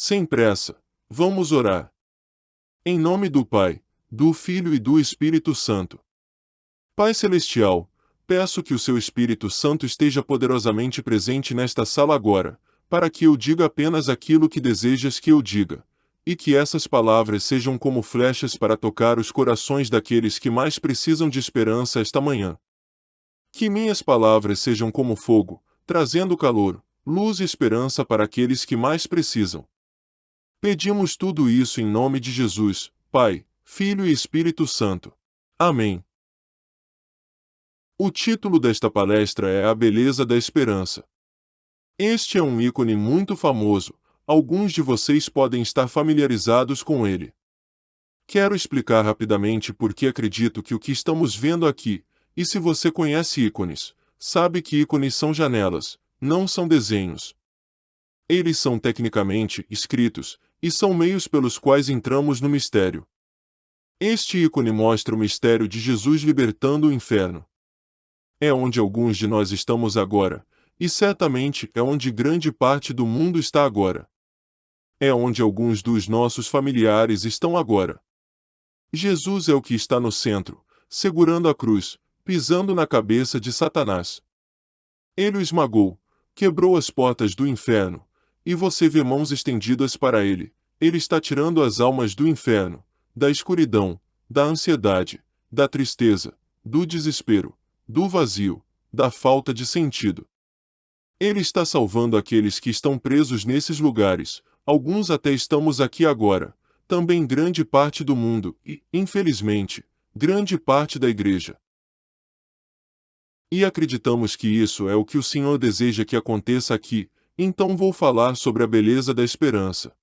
Sem pressa, vamos orar. Em nome do Pai, do Filho e do Espírito Santo. Pai Celestial, peço que o seu Espírito Santo esteja poderosamente presente nesta sala agora, para que eu diga apenas aquilo que desejas que eu diga, e que essas palavras sejam como flechas para tocar os corações daqueles que mais precisam de esperança esta manhã. Que minhas palavras sejam como fogo, trazendo calor, luz e esperança para aqueles que mais precisam. Pedimos tudo isso em nome de Jesus, Pai, Filho e Espírito Santo. Amém. O título desta palestra é A Beleza da Esperança. Este é um ícone muito famoso, alguns de vocês podem estar familiarizados com ele. Quero explicar rapidamente por que acredito que o que estamos vendo aqui, e se você conhece ícones, sabe que ícones são janelas, não são desenhos. Eles são tecnicamente escritos, e são meios pelos quais entramos no mistério. Este ícone mostra o mistério de Jesus libertando o inferno. É onde alguns de nós estamos agora, e certamente é onde grande parte do mundo está agora. É onde alguns dos nossos familiares estão agora. Jesus é o que está no centro, segurando a cruz, pisando na cabeça de Satanás. Ele o esmagou, quebrou as portas do inferno, e você vê mãos estendidas para ele. Ele está tirando as almas do inferno, da escuridão, da ansiedade, da tristeza, do desespero, do vazio, da falta de sentido. Ele está salvando aqueles que estão presos nesses lugares, alguns até estamos aqui agora, também grande parte do mundo e, infelizmente, grande parte da igreja. E acreditamos que isso é o que o Senhor deseja que aconteça aqui, então vou falar sobre a beleza da esperança.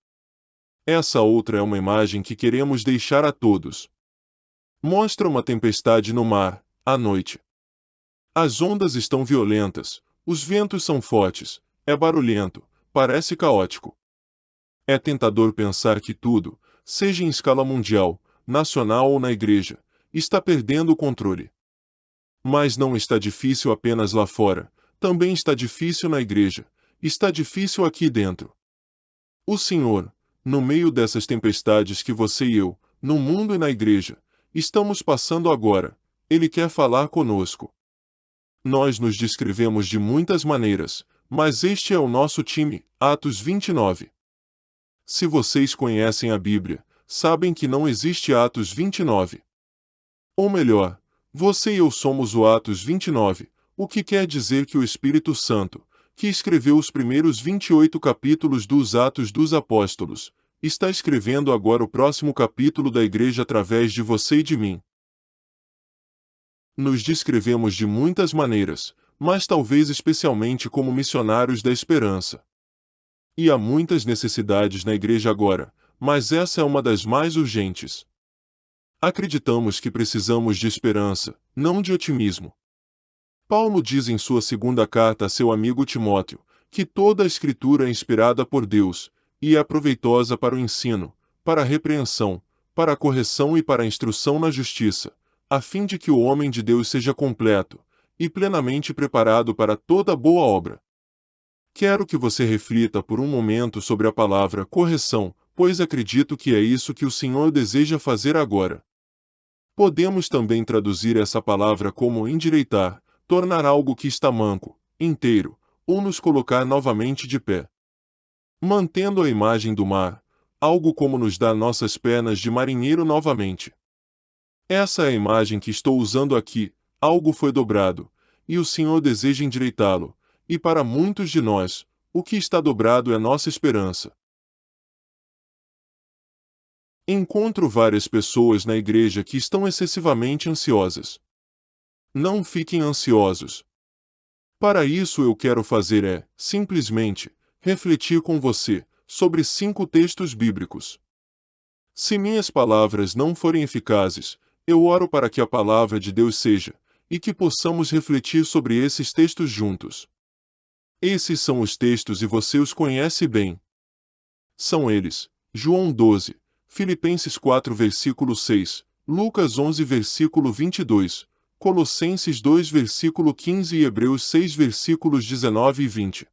Essa outra é uma imagem que queremos deixar a todos. Mostra uma tempestade no mar, à noite. As ondas estão violentas, os ventos são fortes, é barulhento, parece caótico. É tentador pensar que tudo, seja em escala mundial, nacional ou na igreja, está perdendo o controle. Mas não está difícil apenas lá fora, também está difícil na igreja, está difícil aqui dentro. O Senhor, no meio dessas tempestades que você e eu, no mundo e na igreja, estamos passando agora, Ele quer falar conosco. Nós nos descrevemos de muitas maneiras, mas este é o nosso time, Atos 29. Se vocês conhecem a Bíblia, sabem que não existe Atos 29. Ou melhor, você e eu somos o Atos 29, o que quer dizer que o Espírito Santo, que escreveu os primeiros 28 capítulos dos Atos dos Apóstolos, está escrevendo agora o próximo capítulo da igreja através de você e de mim. Nos descrevemos de muitas maneiras, mas talvez especialmente como missionários da esperança. E há muitas necessidades na igreja agora, mas essa é uma das mais urgentes. Acreditamos que precisamos de esperança, não de otimismo. Paulo diz em sua segunda carta a seu amigo Timóteo, que toda a Escritura é inspirada por Deus, e é proveitosa para o ensino, para a repreensão, para a correção e para a instrução na justiça, a fim de que o homem de Deus seja completo, e plenamente preparado para toda boa obra. Quero que você reflita por um momento sobre a palavra correção, pois acredito que é isso que o Senhor deseja fazer agora. Podemos também traduzir essa palavra como endireitar, tornar algo que está manco, inteiro, ou nos colocar novamente de pé. Mantendo a imagem do mar, algo como nos dar nossas pernas de marinheiro novamente. Essa é a imagem que estou usando aqui, algo foi dobrado, e o Senhor deseja endireitá-lo, e para muitos de nós, o que está dobrado é nossa esperança. Encontro várias pessoas na igreja que estão excessivamente ansiosas. Não fiquem ansiosos. Para isso eu quero fazer é, simplesmente, refletir com você, sobre 5 textos bíblicos. Se minhas palavras não forem eficazes, eu oro para que a palavra de Deus seja, e que possamos refletir sobre esses textos juntos. Esses são os textos e você os conhece bem. São eles, João 12, Filipenses 4 versículo 6, Lucas 11 versículo 22, Colossenses 2 versículo 15 e Hebreus 6 versículos 19 e 20.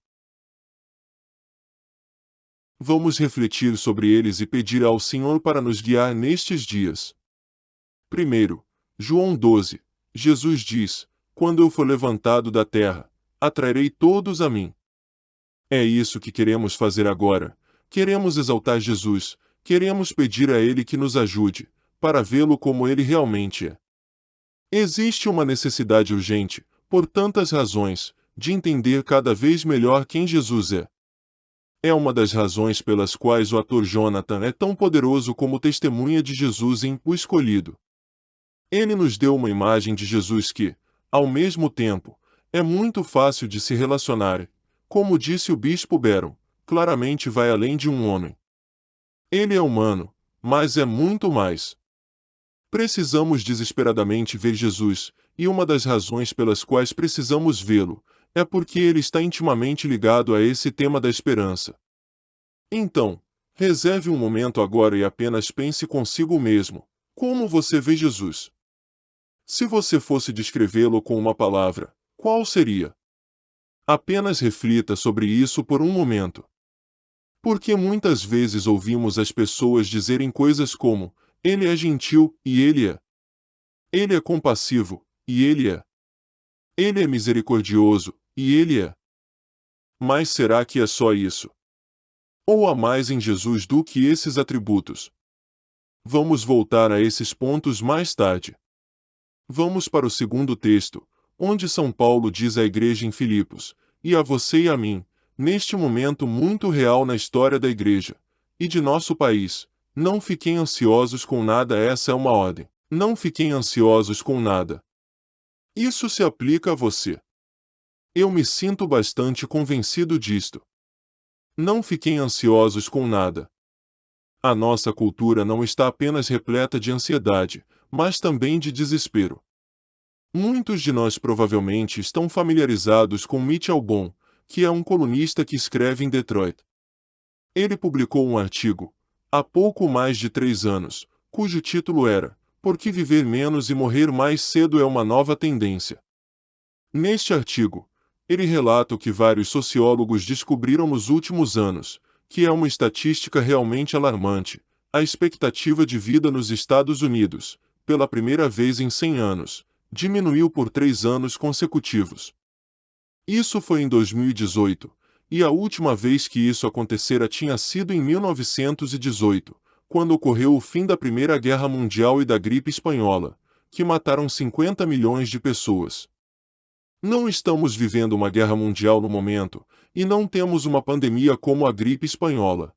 Vamos refletir sobre eles e pedir ao Senhor para nos guiar nestes dias. Primeiro, João 12. Jesus diz: quando eu for levantado da terra, atrairei todos a mim. É isso que queremos fazer agora. Queremos exaltar Jesus, queremos pedir a Ele que nos ajude, para vê-lo como Ele realmente é. Existe uma necessidade urgente, por tantas razões, de entender cada vez melhor quem Jesus é. É uma das razões pelas quais o ator Jonathan é tão poderoso como testemunha de Jesus em O Escolhido. Ele nos deu uma imagem de Jesus que, ao mesmo tempo, é muito fácil de se relacionar. Como disse o bispo Barron, claramente vai além de um homem. Ele é humano, mas é muito mais. Precisamos desesperadamente ver Jesus, e uma das razões pelas quais precisamos vê-lo é porque ele está intimamente ligado a esse tema da esperança. Então, reserve um momento agora e apenas pense consigo mesmo: como você vê Jesus? Se você fosse descrevê-lo com uma palavra, qual seria? Apenas reflita sobre isso por um momento. Porque muitas vezes ouvimos as pessoas dizerem coisas como: ele é gentil, e ele é. Ele é compassivo, e ele é. Ele é misericordioso, e ele é. Mas será que é só isso? Ou há mais em Jesus do que esses atributos? Vamos voltar a esses pontos mais tarde. Vamos para o segundo texto, onde São Paulo diz à igreja em Filipos: e a você e a mim, neste momento muito real na história da igreja e de nosso país, não fiquem ansiosos com nada. Essa é uma ordem. Não fiquem ansiosos com nada. Isso se aplica a você. Eu me sinto bastante convencido disto. Não fiquem ansiosos com nada. A nossa cultura não está apenas repleta de ansiedade, mas também de desespero. Muitos de nós provavelmente estão familiarizados com Mitch Albom, que é um colunista que escreve em Detroit. Ele publicou um artigo, há pouco mais de 3 anos, cujo título era Por que viver menos e morrer mais cedo é uma nova tendência. Neste artigo, ele relata o que vários sociólogos descobriram nos últimos anos, que é uma estatística realmente alarmante: a expectativa de vida nos Estados Unidos, pela primeira vez em 100 anos, diminuiu por 3 anos consecutivos. Isso foi em 2018, e a última vez que isso acontecera tinha sido em 1918, quando ocorreu o fim da Primeira Guerra Mundial e da gripe espanhola, que mataram 50 milhões de pessoas. Não estamos vivendo uma guerra mundial no momento, e não temos uma pandemia como a gripe espanhola.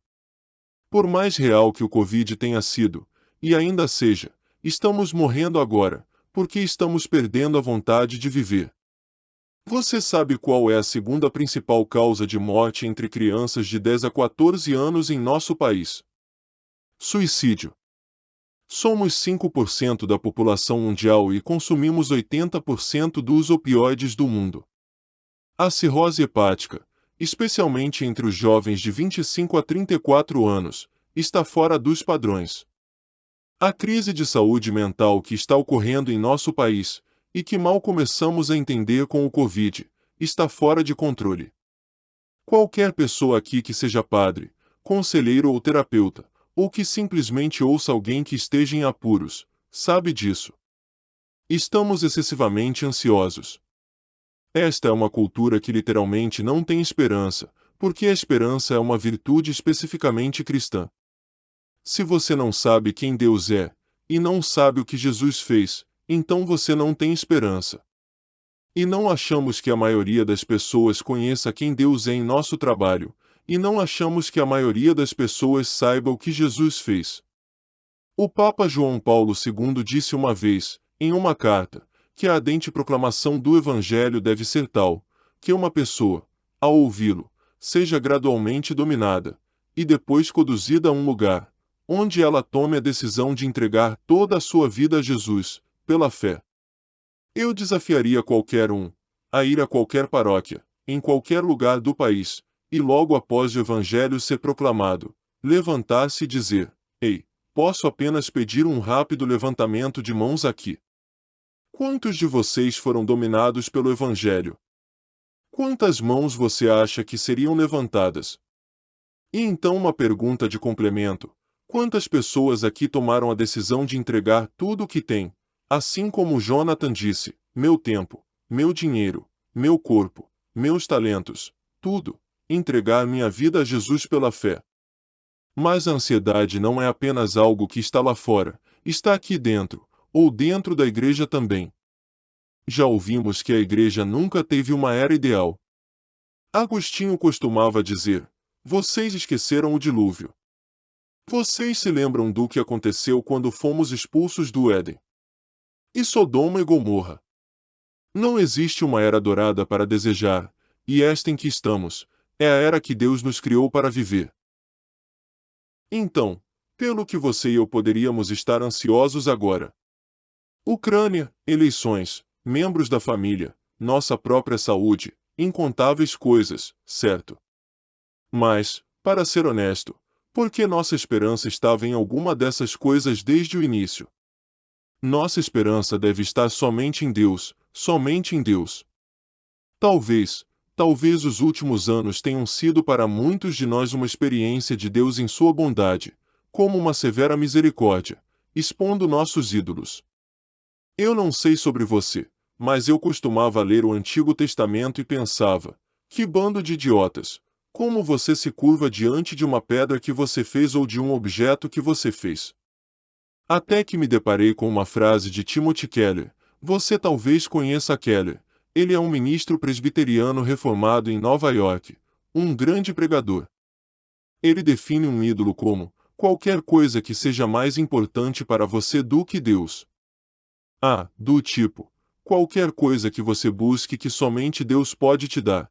Por mais real que o Covid tenha sido, e ainda seja, estamos morrendo agora, porque estamos perdendo a vontade de viver. Você sabe qual é a segunda principal causa de morte entre crianças de 10 a 14 anos em nosso país? Suicídio. Somos 5% da população mundial e consumimos 80% dos opioides do mundo. A cirrose hepática, especialmente entre os jovens de 25 a 34 anos, está fora dos padrões. A crise de saúde mental que está ocorrendo em nosso país, e que mal começamos a entender com o Covid, está fora de controle. Qualquer pessoa aqui que seja padre, conselheiro ou terapeuta, ou que simplesmente ouça alguém que esteja em apuros, sabe disso. Estamos excessivamente ansiosos. Esta é uma cultura que literalmente não tem esperança, porque a esperança é uma virtude especificamente cristã. Se você não sabe quem Deus é, e não sabe o que Jesus fez, então você não tem esperança. E não achamos que a maioria das pessoas conheça quem Deus é em nosso trabalho, e não achamos que a maioria das pessoas saiba o que Jesus fez. O Papa João Paulo II disse uma vez, em uma carta, que a ardente proclamação do Evangelho deve ser tal, que uma pessoa, ao ouvi-lo, seja gradualmente dominada, e depois conduzida a um lugar, onde ela tome a decisão de entregar toda a sua vida a Jesus, pela fé. Eu desafiaria qualquer um a ir a qualquer paróquia, em qualquer lugar do país, e logo após o Evangelho ser proclamado, levantar-se e dizer: Ei, posso apenas pedir um rápido levantamento de mãos aqui. Quantos de vocês foram dominados pelo Evangelho? Quantas mãos você acha que seriam levantadas? E então uma pergunta de complemento: quantas pessoas aqui tomaram a decisão de entregar tudo o que têm, assim como Jonathan disse, meu tempo, meu dinheiro, meu corpo, meus talentos, tudo, entregar minha vida a Jesus pela fé? Mas a ansiedade não é apenas algo que está lá fora, está aqui dentro, ou dentro da igreja também. Já ouvimos que a igreja nunca teve uma era ideal. Agostinho costumava dizer: vocês esqueceram o dilúvio. Vocês se lembram do que aconteceu quando fomos expulsos do Éden? E Sodoma e Gomorra? Não existe uma era dourada para desejar, e esta em que estamos, é a era que Deus nos criou para viver. Então, pelo que você e eu poderíamos estar ansiosos agora? Ucrânia, eleições, membros da família, nossa própria saúde, incontáveis coisas, certo? Mas, para ser honesto, por que nossa esperança estava em alguma dessas coisas desde o início? Nossa esperança deve estar somente em Deus, somente em Deus. Talvez os últimos anos tenham sido para muitos de nós uma experiência de Deus em sua bondade, como uma severa misericórdia, expondo nossos ídolos. Eu não sei sobre você, mas eu costumava ler o Antigo Testamento e pensava: que bando de idiotas! Como você se curva diante de uma pedra que você fez ou de um objeto que você fez? Até que me deparei com uma frase de Timothy Keller. Você talvez conheça Keller. Ele é um ministro presbiteriano reformado em Nova York, um grande pregador. Ele define um ídolo como qualquer coisa que seja mais importante para você do que Deus. Do tipo, qualquer coisa que você busque que somente Deus pode te dar.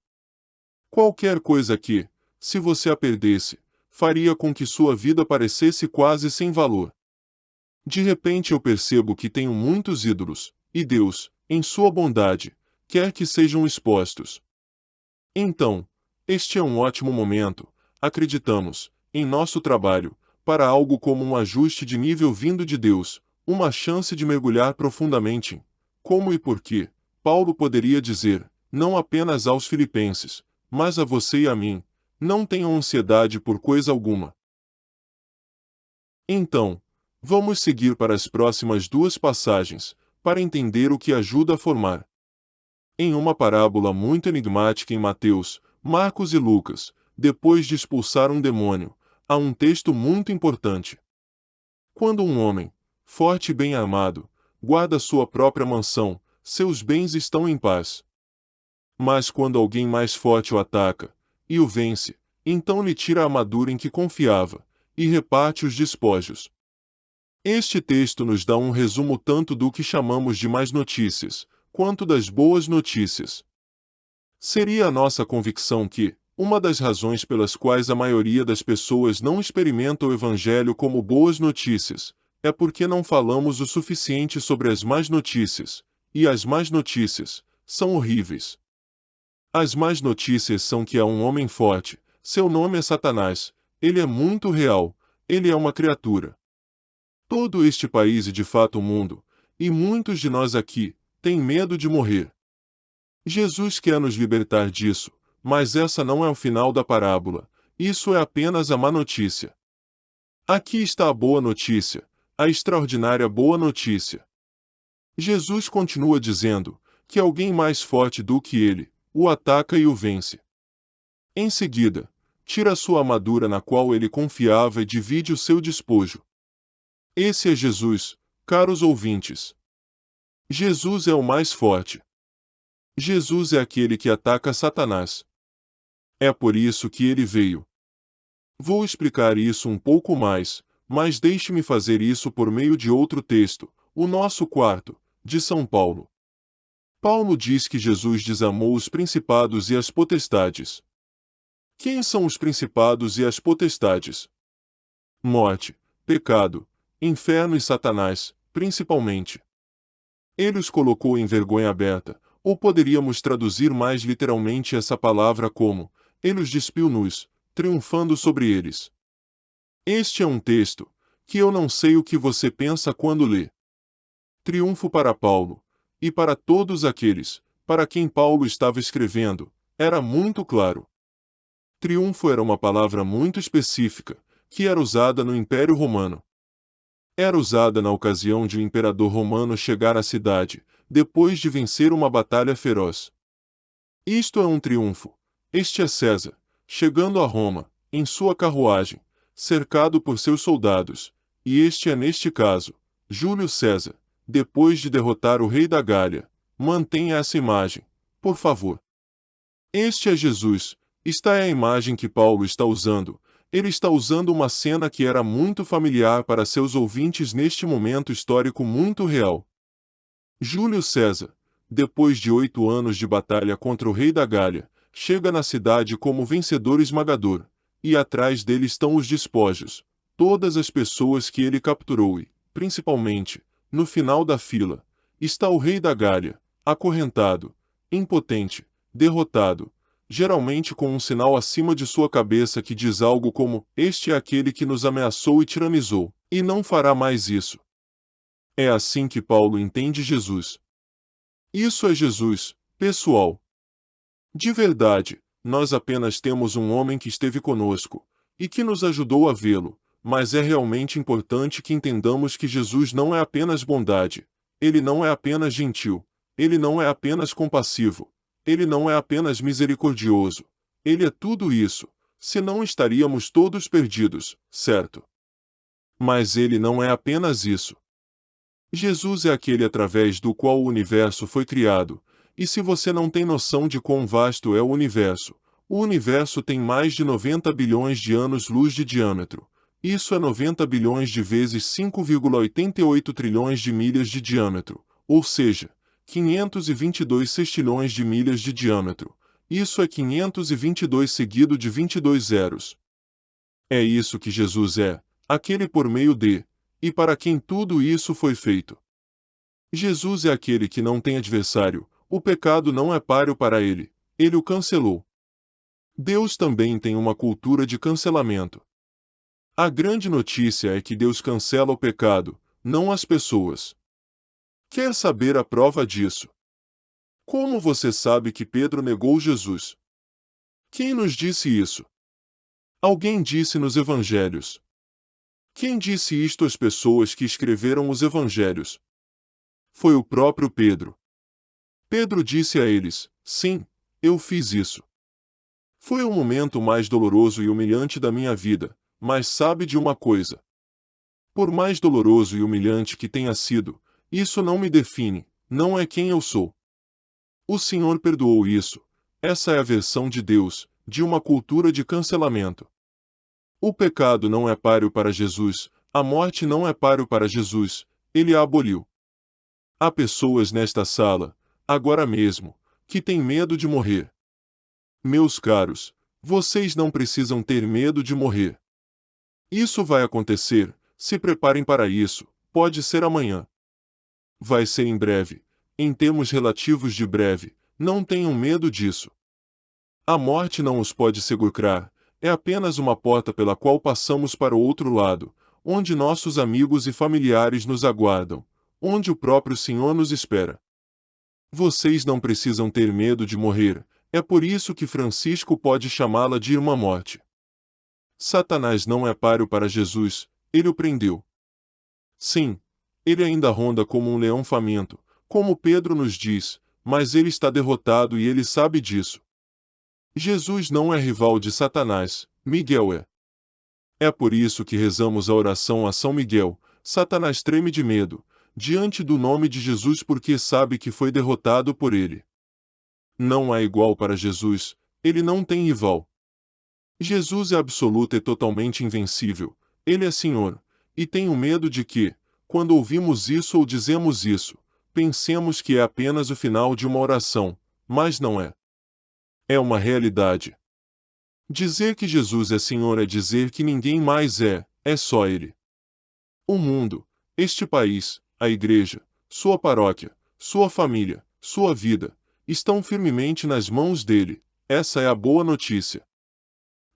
Qualquer coisa que, se você a perdesse, faria com que sua vida parecesse quase sem valor. De repente eu percebo que tenho muitos ídolos, e Deus, em sua bondade, quer que sejam expostos. Então, este é um ótimo momento, acreditamos, em nosso trabalho, para algo como um ajuste de nível vindo de Deus, uma chance de mergulhar profundamente em como e por que Paulo poderia dizer, não apenas aos filipenses, mas a você e a mim, não tenham ansiedade por coisa alguma. Então, vamos seguir para as próximas duas passagens, para entender o que ajuda a formar. Em uma parábola muito enigmática em Mateus, Marcos e Lucas, depois de expulsar um demônio, há um texto muito importante. Quando um homem, forte e bem armado, guarda sua própria mansão, seus bens estão em paz. Mas quando alguém mais forte o ataca, e o vence, então lhe tira a armadura em que confiava, e reparte os despojos. Este texto nos dá um resumo tanto do que chamamos de más notícias, quanto das boas notícias. Seria a nossa convicção que, uma das razões pelas quais a maioria das pessoas não experimenta o Evangelho como boas notícias, é porque não falamos o suficiente sobre as más notícias, e as más notícias são horríveis. As más notícias são que há um homem forte, seu nome é Satanás, ele é muito real, ele é uma criatura. Todo este país e de fato o mundo, e muitos de nós aqui, têm medo de morrer. Jesus quer nos libertar disso, mas essa não é o final da parábola, isso é apenas a má notícia. Aqui está a boa notícia, a extraordinária boa notícia. Jesus continua dizendo que alguém mais forte do que ele o ataca e o vence. Em seguida, tira sua armadura na qual ele confiava e divide o seu despojo. Esse é Jesus, caros ouvintes. Jesus é o mais forte. Jesus é aquele que ataca Satanás. É por isso que ele veio. Vou explicar isso um pouco mais, mas deixe-me fazer isso por meio de outro texto, o nosso quarto, de São Paulo. Paulo diz que Jesus desarmou os principados e as potestades. Quem são os principados e as potestades? Morte, pecado, inferno e Satanás, principalmente. Ele os colocou em vergonha aberta, ou poderíamos traduzir mais literalmente essa palavra como, ele os despiu nus, triunfando sobre eles. Este é um texto, que eu não sei o que você pensa quando lê. Triunfo para Paulo, e para todos aqueles, para quem Paulo estava escrevendo, era muito claro. Triunfo era uma palavra muito específica, que era usada no Império Romano. Era usada na ocasião de um imperador romano chegar à cidade, depois de vencer uma batalha feroz. Isto é um triunfo. Este é César, chegando a Roma, em sua carruagem, cercado por seus soldados, e este é neste caso, Júlio César, depois de derrotar o rei da Gália. Mantenha essa imagem, por favor. Este é Jesus, esta é a imagem que Paulo está usando. Ele está usando uma cena que era muito familiar para seus ouvintes neste momento histórico muito real. Júlio César, depois de 8 anos de batalha contra o rei da Gália, chega na cidade como vencedor esmagador, e atrás dele estão os despojos, todas as pessoas que ele capturou e, principalmente, no final da fila, está o rei da Gália, acorrentado, impotente, derrotado, geralmente com um sinal acima de sua cabeça que diz algo como: "Este é aquele que nos ameaçou e tiranizou, e não fará mais isso." É assim que Paulo entende Jesus. Isso é Jesus, pessoal. De verdade, nós apenas temos um homem que esteve conosco, e que nos ajudou a vê-lo, mas é realmente importante que entendamos que Jesus não é apenas bondade, ele não é apenas gentil, ele não é apenas compassivo, ele não é apenas misericordioso, ele é tudo isso, senão estaríamos todos perdidos, certo? Mas ele não é apenas isso. Jesus é aquele através do qual o universo foi criado, e se você não tem noção de quão vasto é o universo tem mais de 90 bilhões de anos-luz de diâmetro. Isso é 90 bilhões de vezes 5,88 trilhões de milhas de diâmetro, ou seja, 522 sextilhões de milhas de diâmetro. Isso é 522 seguido de 22 zeros. É isso que Jesus é, aquele por meio de, e para quem tudo isso foi feito. Jesus é aquele que não tem adversário, o pecado não é páreo para ele, ele o cancelou. Deus também tem uma cultura de cancelamento. A grande notícia é que Deus cancela o pecado, não as pessoas. Quer saber a prova disso? Como você sabe que Pedro negou Jesus? Quem nos disse isso? Alguém disse nos evangelhos. Quem disse isto às pessoas que escreveram os evangelhos? Foi o próprio Pedro. Pedro disse a eles: "Sim, eu fiz isso. Foi o momento mais doloroso e humilhante da minha vida, mas sabe de uma coisa? Por mais doloroso e humilhante que tenha sido, isso não me define, não é quem eu sou." O Senhor perdoou isso. Essa é a versão de Deus, de uma cultura de cancelamento. O pecado não é páreo para Jesus, a morte não é páreo para Jesus, ele a aboliu. Há pessoas nesta sala, agora mesmo, que têm medo de morrer. Meus caros, vocês não precisam ter medo de morrer. Isso vai acontecer, se preparem para isso, pode ser amanhã. Vai ser em breve, em termos relativos de breve, não tenham medo disso. A morte não os pode segurar, é apenas uma porta pela qual passamos para o outro lado, onde nossos amigos e familiares nos aguardam, onde o próprio Senhor nos espera. Vocês não precisam ter medo de morrer, é por isso que Francisco pode chamá-la de Irmã Morte. Satanás não é páreo para Jesus, ele o prendeu. Sim, ele ainda ronda como um leão faminto, como Pedro nos diz, mas ele está derrotado e ele sabe disso. Jesus não é rival de Satanás, Miguel é. É por isso que rezamos a oração a São Miguel. Satanás treme de medo, diante do nome de Jesus porque sabe que foi derrotado por ele. Não há igual para Jesus, ele não tem rival. Jesus é absoluto e totalmente invencível, ele é Senhor, e tenho medo de que, quando ouvimos isso ou dizemos isso, pensemos que é apenas o final de uma oração, mas não é. É uma realidade. Dizer que Jesus é Senhor é dizer que ninguém mais é só Ele. O mundo, este país, a igreja, sua paróquia, sua família, sua vida, estão firmemente nas mãos dele, essa é a boa notícia.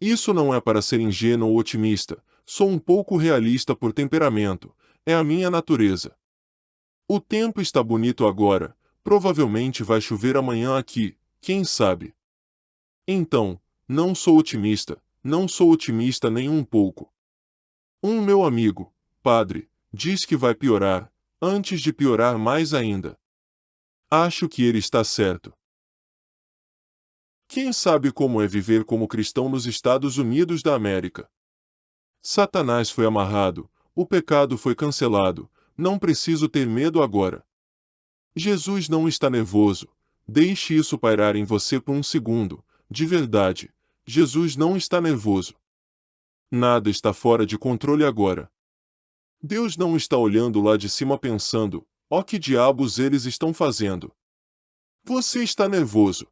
Isso não é para ser ingênuo ou otimista, sou um pouco realista por temperamento, é a minha natureza. O tempo está bonito agora, provavelmente vai chover amanhã aqui, quem sabe? Então, não sou otimista, não sou otimista nem um pouco. Um meu amigo, padre, diz que vai piorar, antes de piorar mais ainda. Acho que ele está certo. Quem sabe como é viver como cristão nos Estados Unidos da América? Satanás foi amarrado, o pecado foi cancelado, não preciso ter medo agora. Jesus não está nervoso, deixe isso pairar em você por um segundo, de verdade, Jesus não está nervoso. Nada está fora de controle agora. Deus não está olhando lá de cima pensando, ó que diabos eles estão fazendo. Você está nervoso.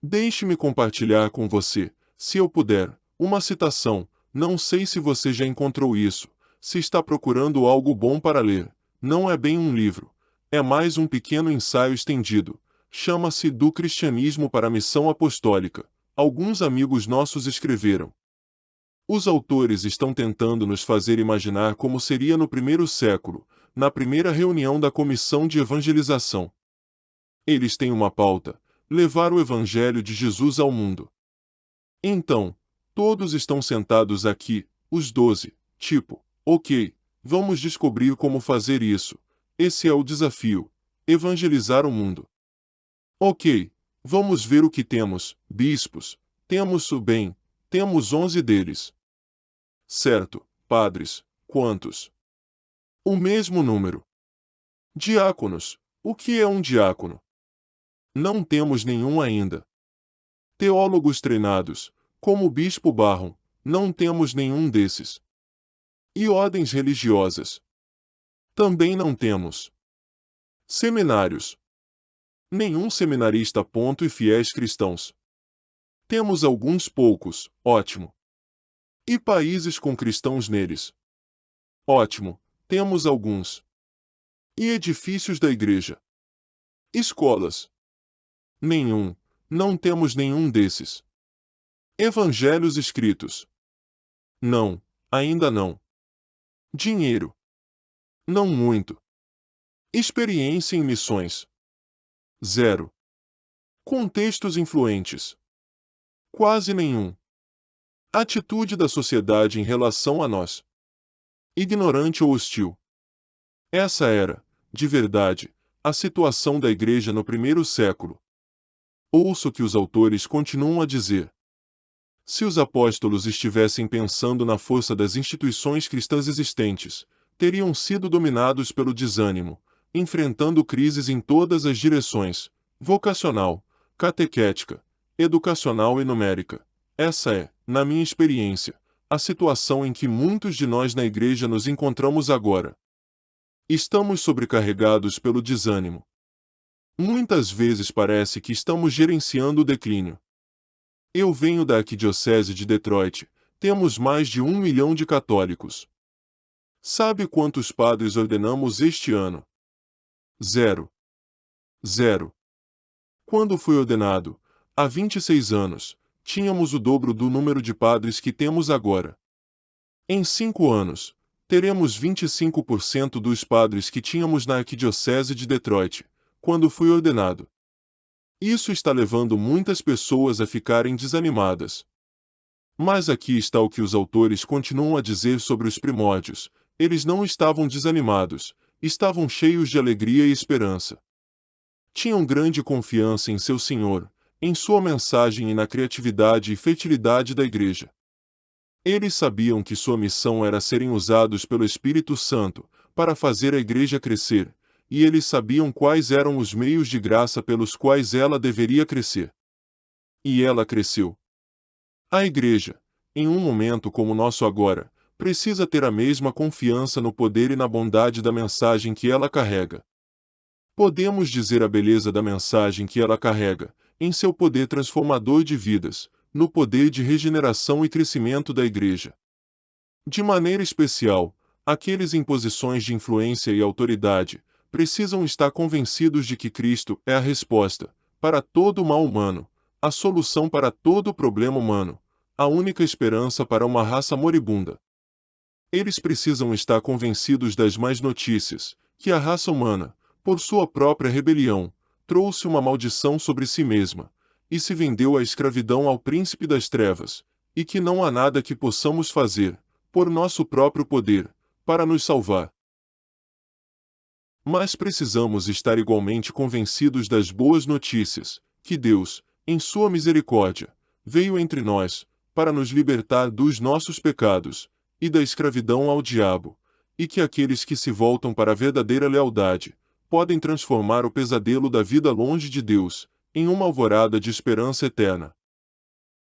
Deixe-me compartilhar com você, se eu puder, uma citação, não sei se você já encontrou isso, se está procurando algo bom para ler, não é bem um livro, é mais um pequeno ensaio estendido, chama-se Do Cristianismo para a Missão Apostólica, alguns amigos nossos escreveram. Os autores estão tentando nos fazer imaginar como seria no primeiro século, na primeira reunião da Comissão de Evangelização. Eles têm uma pauta: levar o Evangelho de Jesus ao mundo. Então, todos estão sentados aqui, os 12, tipo, ok, vamos descobrir como fazer isso. Esse é o desafio: evangelizar o mundo. Ok, vamos ver o que temos, bispos, temos o bem, temos 11 deles. Certo, padres, quantos? O mesmo número. Diáconos, o que é um diácono? Não temos nenhum ainda. Teólogos treinados, como o bispo Barron, não temos nenhum desses. E ordens religiosas? Também não temos. Seminários? Nenhum seminarista ponto e fiéis cristãos. Temos alguns poucos, ótimo. E países com cristãos neles? Ótimo, temos alguns. E edifícios da igreja? Escolas? Nenhum, não temos nenhum desses. Evangelhos escritos? Não, ainda não. Dinheiro? Não muito. Experiência em missões? Zero. Contextos influentes? Quase nenhum. Atitude da sociedade em relação a nós? Ignorante ou hostil? Essa era, de verdade, a situação da igreja no primeiro século. Ouço que os autores continuam a dizer. Se os apóstolos estivessem pensando na força das instituições cristãs existentes, teriam sido dominados pelo desânimo, enfrentando crises em todas as direções, vocacional, catequética, educacional e numérica. Essa é, na minha experiência, a situação em que muitos de nós na igreja nos encontramos agora. Estamos sobrecarregados pelo desânimo. Muitas vezes parece que estamos gerenciando o declínio. Eu venho da Arquidiocese de Detroit, temos mais de 1 milhão de católicos. Sabe quantos padres ordenamos este ano? Zero. Zero. Quando fui ordenado, há 26 anos, tínhamos o dobro do número de padres que temos agora. Em 5 anos, teremos 25% dos padres que tínhamos na Arquidiocese de Detroit, quando fui ordenado. Isso está levando muitas pessoas a ficarem desanimadas. Mas aqui está o que os autores continuam a dizer sobre os primórdios: eles não estavam desanimados, estavam cheios de alegria e esperança. Tinham grande confiança em seu Senhor, em sua mensagem e na criatividade e fertilidade da igreja. Eles sabiam que sua missão era serem usados pelo Espírito Santo para fazer a igreja crescer, e eles sabiam quais eram os meios de graça pelos quais ela deveria crescer. E ela cresceu. A igreja, em um momento como o nosso agora, precisa ter a mesma confiança no poder e na bondade da mensagem que ela carrega. Podemos dizer a beleza da mensagem que ela carrega, em seu poder transformador de vidas, no poder de regeneração e crescimento da igreja. De maneira especial, aqueles em posições de influência e autoridade, precisam estar convencidos de que Cristo é a resposta para todo o mal humano, a solução para todo o problema humano, a única esperança para uma raça moribunda. Eles precisam estar convencidos das más notícias, que a raça humana, por sua própria rebelião, trouxe uma maldição sobre si mesma, e se vendeu à escravidão ao príncipe das trevas, e que não há nada que possamos fazer, por nosso próprio poder, para nos salvar. Mas precisamos estar igualmente convencidos das boas notícias, que Deus, em sua misericórdia, veio entre nós, para nos libertar dos nossos pecados, e da escravidão ao diabo, e que aqueles que se voltam para a verdadeira lealdade, podem transformar o pesadelo da vida longe de Deus, em uma alvorada de esperança eterna.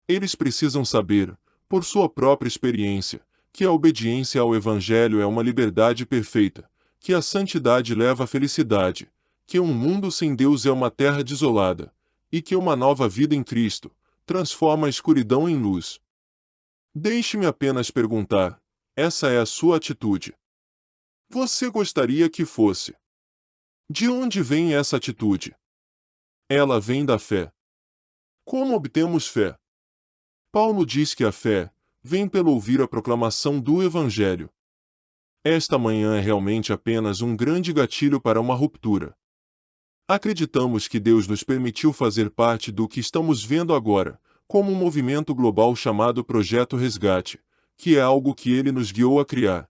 Eles precisam saber, por sua própria experiência, que a obediência ao Evangelho é uma liberdade perfeita, que a santidade leva à felicidade, que um mundo sem Deus é uma terra desolada, e que uma nova vida em Cristo transforma a escuridão em luz. Deixe-me apenas perguntar: essa é a sua atitude? Você gostaria que fosse? De onde vem essa atitude? Ela vem da fé. Como obtemos fé? Paulo diz que a fé vem pelo ouvir a proclamação do Evangelho. Esta manhã é realmente apenas um grande gatilho para uma ruptura. Acreditamos que Deus nos permitiu fazer parte do que estamos vendo agora, como um movimento global chamado Projeto Resgate, que é algo que Ele nos guiou a criar.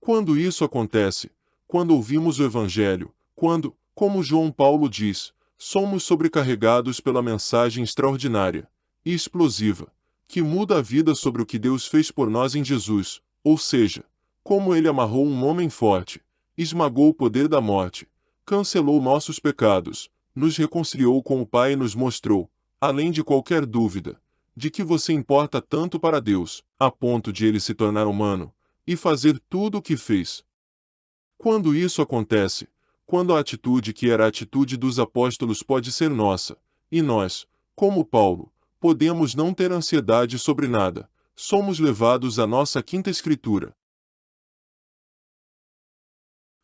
Quando isso acontece, quando ouvimos o Evangelho, quando, como João Paulo diz, somos sobrecarregados pela mensagem extraordinária e explosiva, que muda a vida sobre o que Deus fez por nós em Jesus, ou seja, como Ele amarrou um homem forte, esmagou o poder da morte, cancelou nossos pecados, nos reconciliou com o Pai e nos mostrou, além de qualquer dúvida, de que você importa tanto para Deus, a ponto de Ele se tornar humano, e fazer tudo o que fez. Quando isso acontece, quando a atitude que era a atitude dos apóstolos pode ser nossa, e nós, como Paulo, podemos não ter ansiedade sobre nada, somos levados à nossa quinta escritura.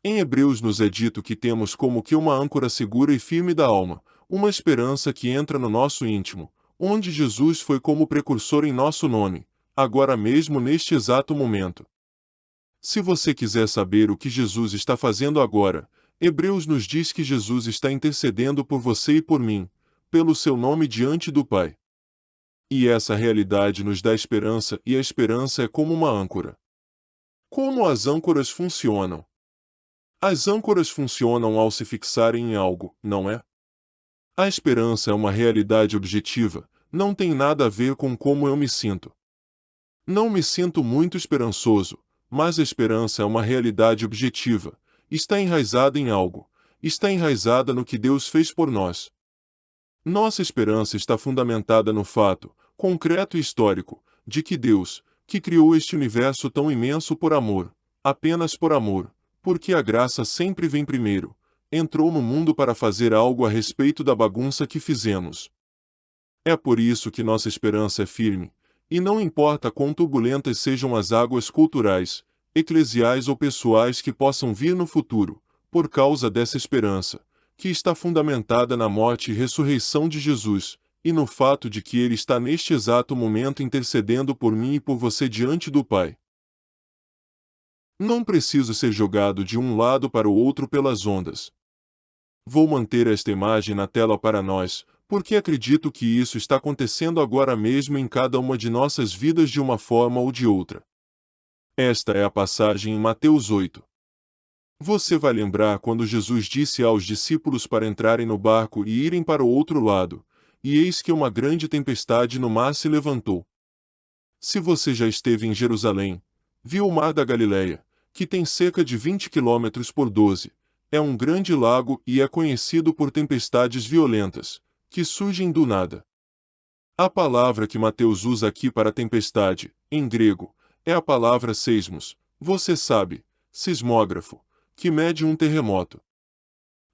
Em Hebreus nos é dito que temos como que uma âncora segura e firme da alma, uma esperança que entra no nosso íntimo, onde Jesus foi como precursor em nosso nome, agora mesmo neste exato momento. Se você quiser saber o que Jesus está fazendo agora, Hebreus nos diz que Jesus está intercedendo por você e por mim, pelo seu nome diante do Pai. E essa realidade nos dá esperança, e a esperança é como uma âncora. Como as âncoras funcionam? As âncoras funcionam ao se fixarem em algo, não é? A esperança é uma realidade objetiva, não tem nada a ver com como eu me sinto. Não me sinto muito esperançoso, mas a esperança é uma realidade objetiva, está enraizada em algo, está enraizada no que Deus fez por nós. Nossa esperança está fundamentada no fato, concreto e histórico, de que Deus, que criou este universo tão imenso por amor, apenas por amor, porque a graça sempre vem primeiro, entrou no mundo para fazer algo a respeito da bagunça que fizemos. É por isso que nossa esperança é firme, e não importa quão turbulentas sejam as águas culturais, eclesiais ou pessoais que possam vir no futuro, por causa dessa esperança, que está fundamentada na morte e ressurreição de Jesus, e no fato de que Ele está neste exato momento intercedendo por mim e por você diante do Pai. Não preciso ser jogado de um lado para o outro pelas ondas. Vou manter esta imagem na tela para nós, porque acredito que isso está acontecendo agora mesmo em cada uma de nossas vidas de uma forma ou de outra. Esta é a passagem em Mateus 8. Você vai lembrar quando Jesus disse aos discípulos para entrarem no barco e irem para o outro lado, e eis que uma grande tempestade no mar se levantou. Se você já esteve em Jerusalém, viu o Mar da Galileia, que tem cerca de 20 quilômetros por 12, é um grande lago e é conhecido por tempestades violentas, que surgem do nada. A palavra que Mateus usa aqui para tempestade, em grego, é a palavra seismos, você sabe, sismógrafo, que mede um terremoto.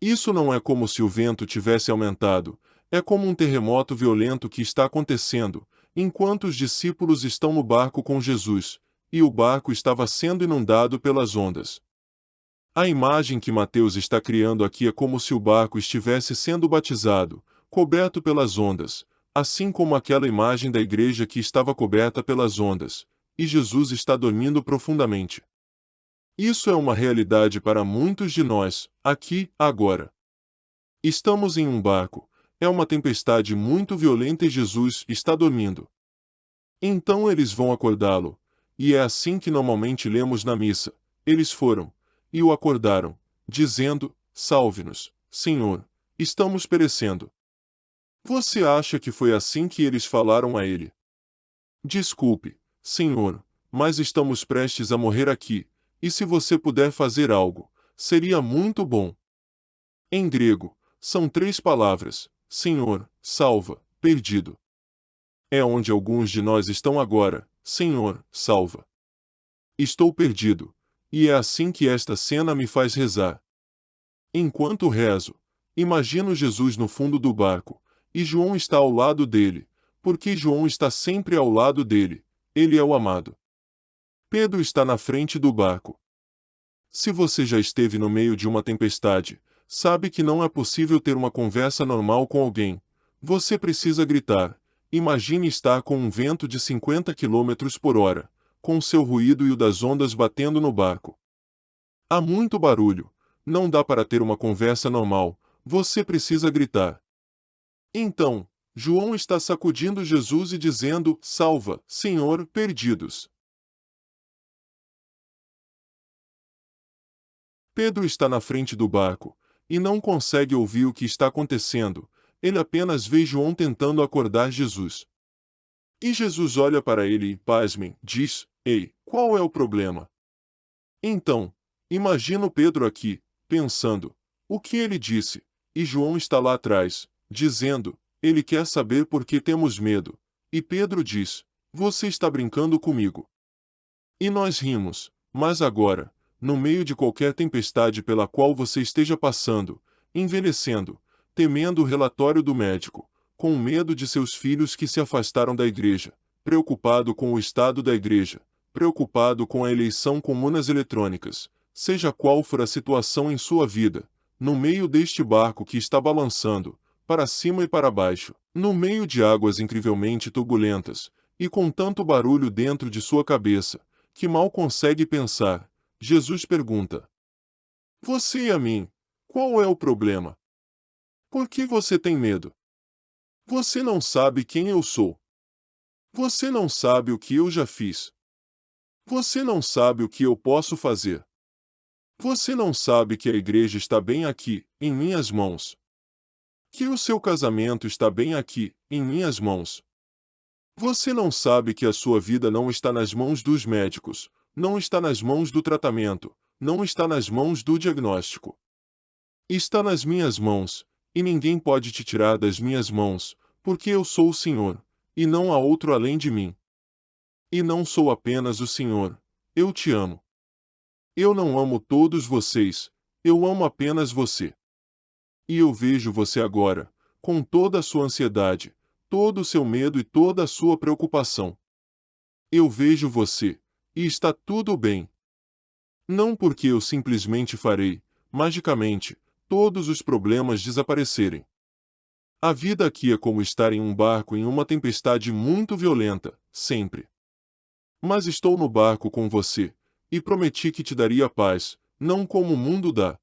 Isso não é como se o vento tivesse aumentado, é como um terremoto violento que está acontecendo, enquanto os discípulos estão no barco com Jesus, e o barco estava sendo inundado pelas ondas. A imagem que Mateus está criando aqui é como se o barco estivesse sendo batizado, coberto pelas ondas, assim como aquela imagem da igreja que estava coberta pelas ondas, e Jesus está dormindo profundamente. Isso é uma realidade para muitos de nós, aqui, agora. Estamos em um barco, É uma tempestade muito violenta e Jesus está dormindo. Então eles vão acordá-lo, e é assim que normalmente lemos na missa. Eles foram e o acordaram, dizendo: Salve-nos, Senhor, estamos perecendo. Você acha que foi assim que eles falaram a ele? Desculpe, Senhor, mas estamos prestes a morrer aqui, e se você puder fazer algo, seria muito bom. Em grego, são 3 palavras: Senhor, salva, perdido. É onde alguns de nós estão agora: Senhor, salva. Estou perdido, e é assim que esta cena me faz rezar. Enquanto rezo, imagino Jesus no fundo do barco, e João está ao lado dele, porque João está sempre ao lado dele, ele é o amado. Pedro está na frente do barco. Se você já esteve no meio de uma tempestade, sabe que não é possível ter uma conversa normal com alguém. Você precisa gritar. Imagine estar com um vento de 50 quilômetros por hora, com o seu ruído e o das ondas batendo no barco. Há muito barulho. Não dá para ter uma conversa normal. Você precisa gritar. Então, João está sacudindo Jesus e dizendo: Salva, Senhor, perdidos. Pedro está na frente do barco, e não consegue ouvir o que está acontecendo, ele apenas vê João tentando acordar Jesus. E Jesus olha para ele e, pasmem, diz: Ei, qual é o problema? Então, imagino Pedro aqui, pensando: o que ele disse? E João está lá atrás, dizendo: ele quer saber por que temos medo. E Pedro diz: você está brincando comigo. E nós rimos, mas agora, no meio de qualquer tempestade pela qual você esteja passando, envelhecendo, temendo o relatório do médico, com medo de seus filhos que se afastaram da igreja, preocupado com o estado da igreja, preocupado com a eleição com urnas eletrônicas, seja qual for a situação em sua vida, no meio deste barco que está balançando, para cima e para baixo, no meio de águas incrivelmente turbulentas, e com tanto barulho dentro de sua cabeça, que mal consegue pensar, Jesus pergunta: você e a mim, qual é o problema? Por que você tem medo? Você não sabe quem eu sou. Você não sabe o que eu já fiz. Você não sabe o que eu posso fazer. Você não sabe que a igreja está bem aqui, em minhas mãos. Que o seu casamento está bem aqui, em minhas mãos. Você não sabe que a sua vida não está nas mãos dos médicos, não está nas mãos do tratamento, não está nas mãos do diagnóstico. Está nas minhas mãos, e ninguém pode te tirar das minhas mãos, porque eu sou o Senhor, e não há outro além de mim. E não sou apenas o Senhor, eu te amo. Eu não amo todos vocês, eu amo apenas você. E eu vejo você agora, com toda a sua ansiedade, todo o seu medo e toda a sua preocupação. Eu vejo você, e está tudo bem. Não porque eu simplesmente farei, magicamente, todos os problemas desaparecerem. A vida aqui é como estar em um barco em uma tempestade muito violenta, sempre. Mas estou no barco com você, e prometi que te daria paz, não como o mundo dá.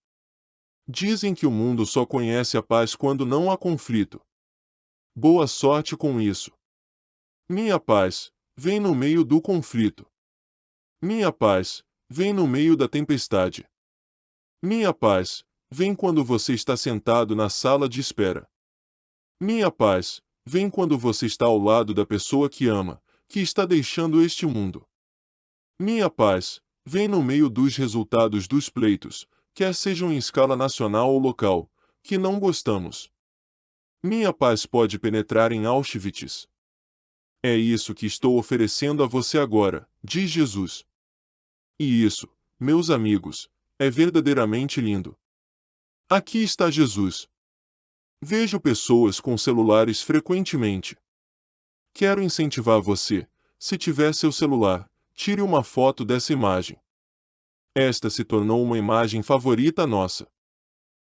Dizem que o mundo só conhece a paz quando não há conflito. Boa sorte com isso. Minha paz vem no meio do conflito. Minha paz vem no meio da tempestade. Minha paz vem quando você está sentado na sala de espera. Minha paz vem quando você está ao lado da pessoa que ama, que está deixando este mundo. Minha paz vem no meio dos resultados dos pleitos, quer sejam em escala nacional ou local, que não gostamos. Minha paz pode penetrar em Auschwitz. É isso que estou oferecendo a você agora, diz Jesus. E isso, meus amigos, é verdadeiramente lindo. Aqui está Jesus. Vejo pessoas com celulares frequentemente. Quero incentivar você, se tiver seu celular, tire uma foto dessa imagem. Esta se tornou uma imagem favorita nossa.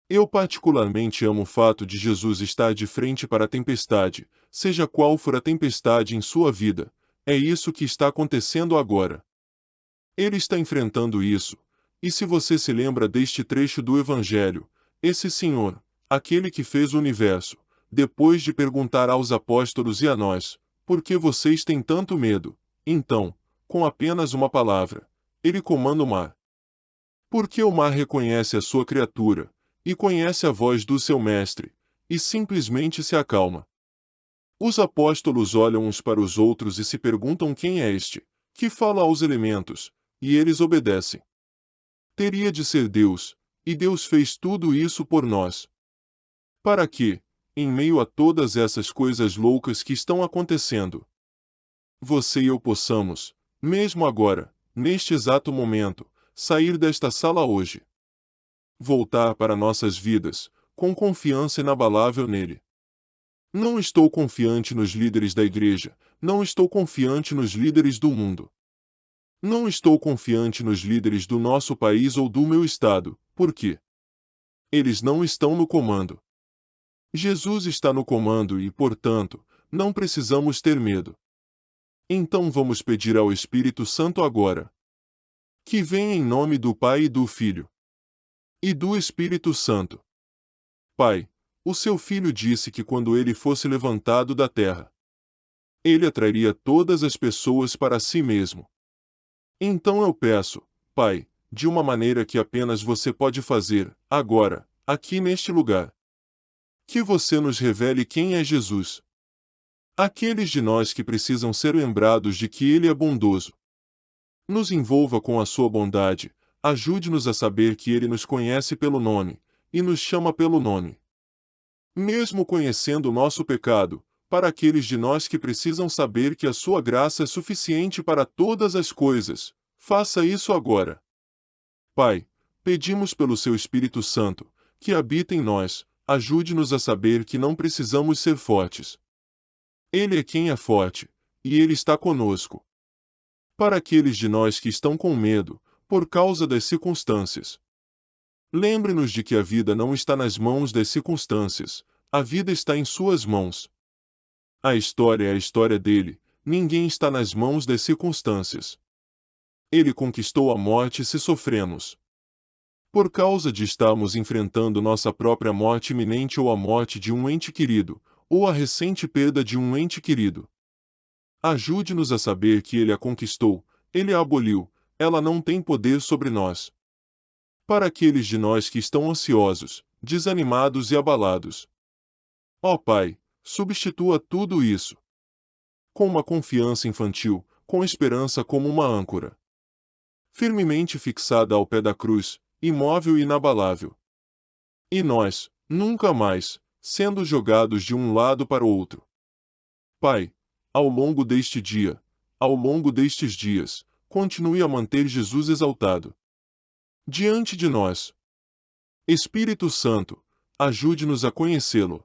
Eu particularmente amo o fato de Jesus estar de frente para a tempestade, seja qual for a tempestade em sua vida, é isso que está acontecendo agora. Ele está enfrentando isso, e se você se lembra deste trecho do Evangelho, esse Senhor, aquele que fez o universo, depois de perguntar aos apóstolos e a nós: por que vocês têm tanto medo? Então, com apenas uma palavra, ele comanda o mar. Porque o mar reconhece a sua criatura, e conhece a voz do seu mestre, e simplesmente se acalma. Os apóstolos olham uns para os outros e se perguntam quem é este, que fala aos elementos, e eles obedecem. Teria de ser Deus, e Deus fez tudo isso por nós. Para que, em meio a todas essas coisas loucas que estão acontecendo, você e eu possamos, mesmo agora, neste exato momento, sair desta sala hoje. Voltar para nossas vidas, com confiança inabalável nele. Não estou confiante nos líderes da igreja, não estou confiante nos líderes do mundo. Não estou confiante nos líderes do nosso país ou do meu estado, por quê? Eles não estão no comando. Jesus está no comando e, portanto, não precisamos ter medo. Então vamos pedir ao Espírito Santo agora. Que venha em nome do Pai e do Filho. E do Espírito Santo. Pai, o seu Filho disse que quando ele fosse levantado da terra, ele atrairia todas as pessoas para si mesmo. Então eu peço, Pai, de uma maneira que apenas você pode fazer, agora, aqui neste lugar, que você nos revele quem é Jesus. Aqueles de nós que precisam ser lembrados de que ele é bondoso. Nos envolva com a sua bondade, ajude-nos a saber que ele nos conhece pelo nome, e nos chama pelo nome. Mesmo conhecendo o nosso pecado, para aqueles de nós que precisam saber que a sua graça é suficiente para todas as coisas, faça isso agora. Pai, pedimos pelo seu Espírito Santo, que habita em nós, ajude-nos a saber que não precisamos ser fortes. Ele é quem é forte, e ele está conosco. Para aqueles de nós que estão com medo, por causa das circunstâncias, lembre-nos de que a vida não está nas mãos das circunstâncias, a vida está em suas mãos. A história é a história dele, ninguém está nas mãos das circunstâncias. Ele conquistou a morte se sofremos. Por causa de estarmos enfrentando nossa própria morte iminente ou a morte de um ente querido, ou a recente perda de um ente querido. Ajude-nos a saber que ele a conquistou, ele a aboliu, ela não tem poder sobre nós. Para aqueles de nós que estão ansiosos, desanimados e abalados. Ó Pai, substitua tudo isso. Com uma confiança infantil, com esperança como uma âncora. Firmemente fixada ao pé da cruz, imóvel e inabalável. E nós, nunca mais, sendo jogados de um lado para o outro. Pai, ao longo deste dia, ao longo destes dias, continue a manter Jesus exaltado diante de nós. Espírito Santo, ajude-nos a conhecê-lo.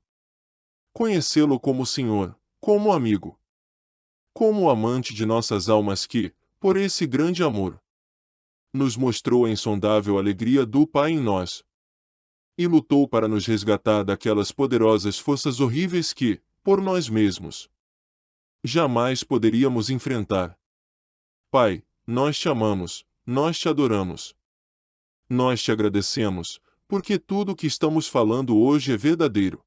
Conhecê-lo como Senhor, como amigo, como amante de nossas almas que, por esse grande amor, nos mostrou a insondável alegria do Pai em nós. E lutou para nos resgatar daquelas poderosas forças horríveis que, por nós mesmos, jamais poderíamos enfrentar. Pai, nós te amamos, nós te adoramos. Nós te agradecemos, porque tudo o que estamos falando hoje é verdadeiro.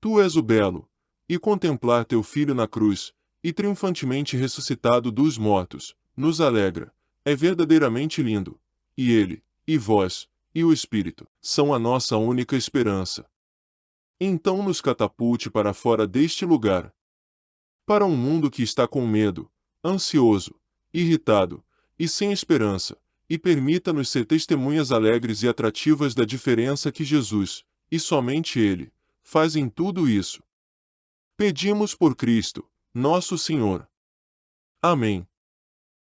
Tu és o belo, e contemplar teu Filho na cruz, e triunfantemente ressuscitado dos mortos, nos alegra, é verdadeiramente lindo. E ele, e vós, e o Espírito, são a nossa única esperança. Então nos catapulte para fora deste lugar. Para um mundo que está com medo, ansioso, irritado, e sem esperança, e permita-nos ser testemunhas alegres e atrativas da diferença que Jesus, e somente Ele, faz em tudo isso. Pedimos por Cristo, nosso Senhor. Amém.